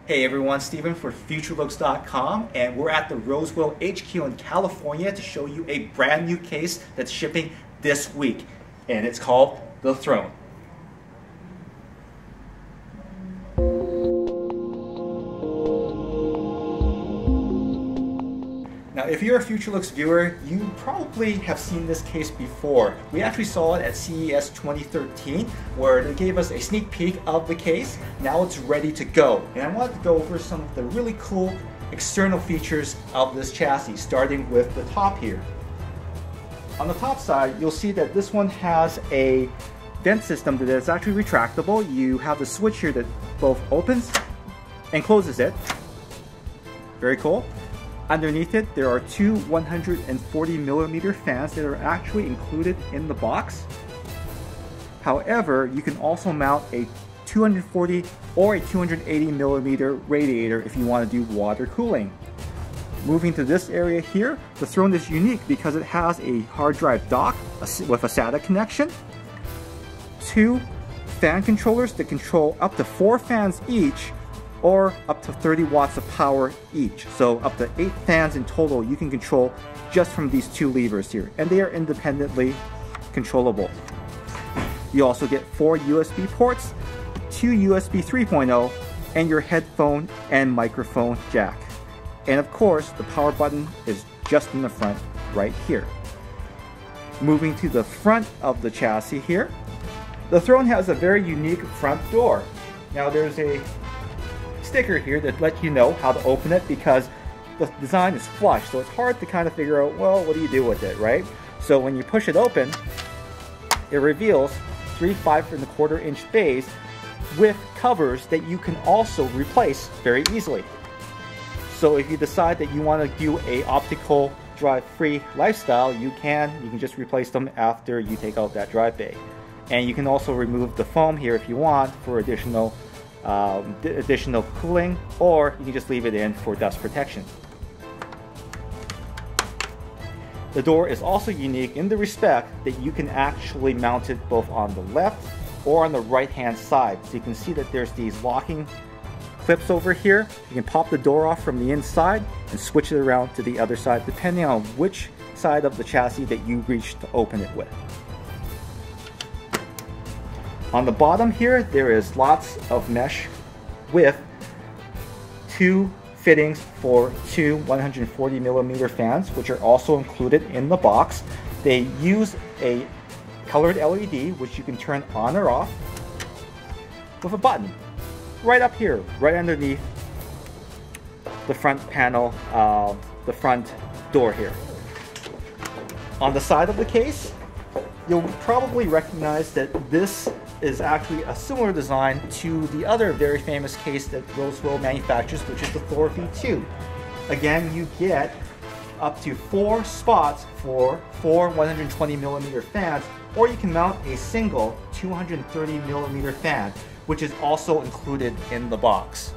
Hey everyone, Steven for Futurelooks.com, and we're at the Rosewill HQ in California to show you a brand new case that's shipping this week, and it's called the Throne. Now, if you're a Futurelooks viewer, you probably have seen this case before. We actually saw it at CES 2013, where they gave us a sneak peek of the case. Now it's ready to go. And I wanted to go over some of the really cool external features of this chassis, starting with the top here. On the top side, you'll see that this one has a vent system that is actually retractable. You have the switch here that both opens and closes it. Very cool. Underneath it, there are two 140mm fans that are actually included in the box. However, you can also mount a 240 or a 280mm radiator if you want to do water cooling. Moving to this area here, the Throne is unique because it has a hard drive dock with a SATA connection, two fan controllers that control up to 4 fans each, or up to 30 watts of power each. So up to 8 fans in total you can control just from these two levers here, and they are independently controllable. You also get 4 USB ports, 2 USB 3.0, and your headphone and microphone jack. And of course, the power button is just in the front right here. Moving to the front of the chassis here, the Throne has a very unique front door. Now there's a sticker here that lets you know how to open it because the design is flush, so it's hard to kind of figure out, well, what do you do with it, right? So when you push it open, it reveals 3 5.25-inch bays with covers that you can also replace very easily. So if you decide that you want to do a optical drive-free lifestyle, you can just replace them after you take out that drive bay. And you can also remove the foam here if you want for additional cooling, or you can just leave it in for dust protection. The door is also unique in the respect that you can actually mount it both on the left or on the right hand side. So you can see that there's these locking clips over here. You can pop the door off from the inside and switch it around to the other side depending on which side of the chassis that you reach to open it with. On the bottom here, there is lots of mesh with 2 fittings for 2 140mm fans, which are also included in the box. They use a colored LED, which you can turn on or off with a button right up here, right underneath the front panel, the front door here. On the side of the case, you'll probably recognize that this is actually a similar design to the other very famous case that Rosewill manufactures, which is the Thor V2. Again, you get up to 4 spots for 4 120mm fans, or you can mount a single 230mm fan, which is also included in the box.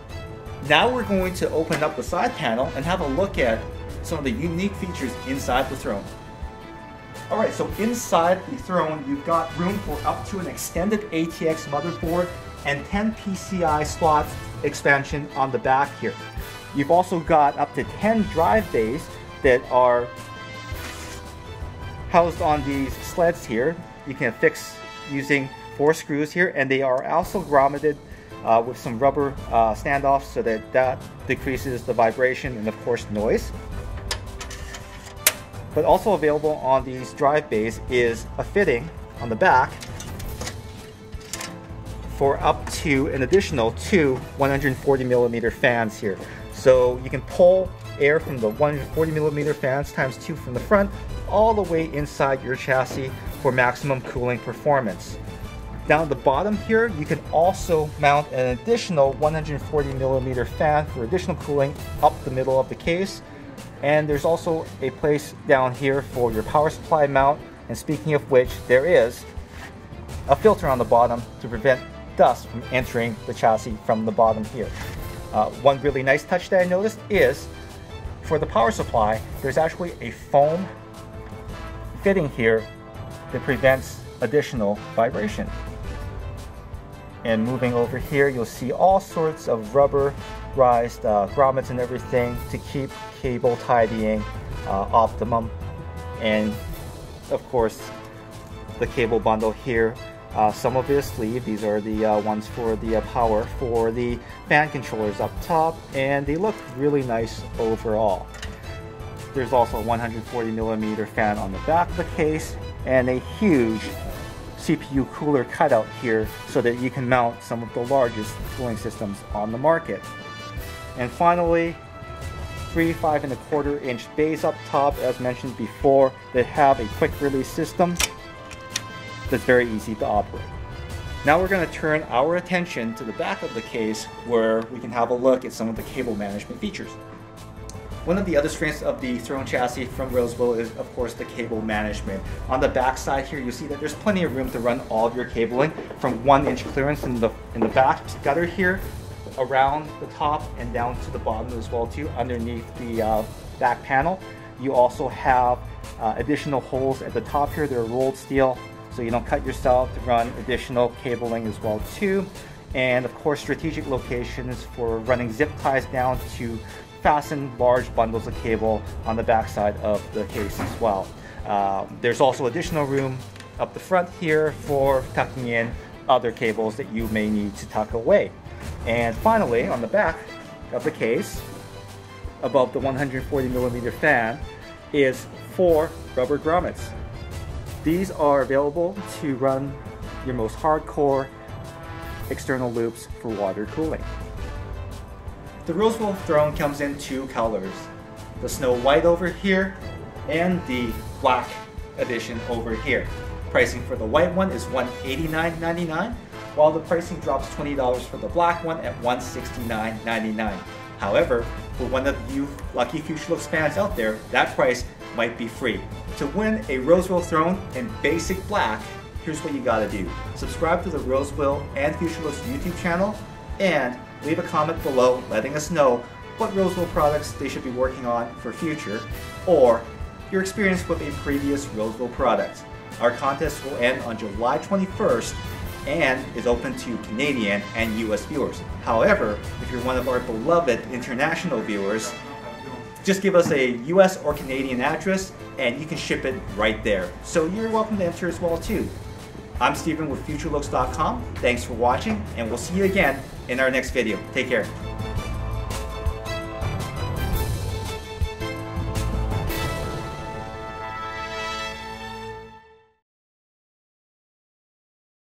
Now we're going to open up the side panel and have a look at some of the unique features inside the Throne. Alright, so inside the Throne, you've got room for up to an extended ATX motherboard and 10 PCI slots expansion on the back here. You've also got up to 10 drive bays that are housed on these sleds here. You can fix using 4 screws here, and they are also grommeted with some rubber standoffs so that decreases the vibration and of course noise. But also available on these drive bays is a fitting on the back for up to an additional 2 140mm fans here. So you can pull air from the 140mm fans times 2 from the front all the way inside your chassis for maximum cooling performance. Down at the bottom here, you can also mount an additional 140mm fan for additional cooling up the middle of the case. And there's also a place down here for your power supply mount. And speaking of which, there is a filter on the bottom to prevent dust from entering the chassis from the bottom here. One really nice touch that I noticed is for the power supply, there's actually a foam fitting here that prevents additional vibration. And moving over here, you'll see all sorts of rubberized grommets and everything to keep cable tidying optimum. And of course, the cable bundle here, some of it is sleeve. These are the ones for the power for the fan controllers up top, and they look really nice overall. There's also a 140mm fan on the back of the case and a huge CPU cooler cutout here so that you can mount some of the largest cooling systems on the market. And finally, 3 5.25-inch bays up top, as mentioned before, that have a quick release system that's very easy to operate. Now we're going to turn our attention to the back of the case where we can have a look at some of the cable management features. One of the other strengths of the Throne chassis from Rosewill is, of course, the cable management. On the back side here, you see that there's plenty of room to run all of your cabling from 1-inch clearance in the back gutter here, around the top and down to the bottom as well too, underneath the back panel. You also have additional holes at the top here. They're rolled steel, so you don't cut yourself to run additional cabling as well too. And of course, strategic locations for running zip ties down to fasten large bundles of cable on the back side of the case as well. There's also additional room up the front here for tucking in other cables that you may need to tuck away. And finally, on the back of the case, above the 140mm fan, is 4 rubber grommets. These are available to run your most hardcore external loops for water cooling. The Rosewill Throne comes in 2 colors, the Snow White over here and the Black edition over here. Pricing for the white one is $189.99, while the pricing drops $20 for the black one at $169.99. However, for one of you lucky Futurelooks fans out there, that price might be free. To win a Rosewill Throne in basic black, here's what you gotta do. Subscribe to the Rosewill and Futurelooks YouTube channel and leave a comment below letting us know what Rosewill products they should be working on for future, or your experience with a previous Rosewill product. Our contest will end on July 21st and is open to Canadian and US viewers. However, if you're one of our beloved international viewers, just give us a US or Canadian address and you can ship it right there. So you're welcome to enter as well too. I'm Steven with Futurelooks.com. Thanks for watching, and we'll see you again in our next video. Take care.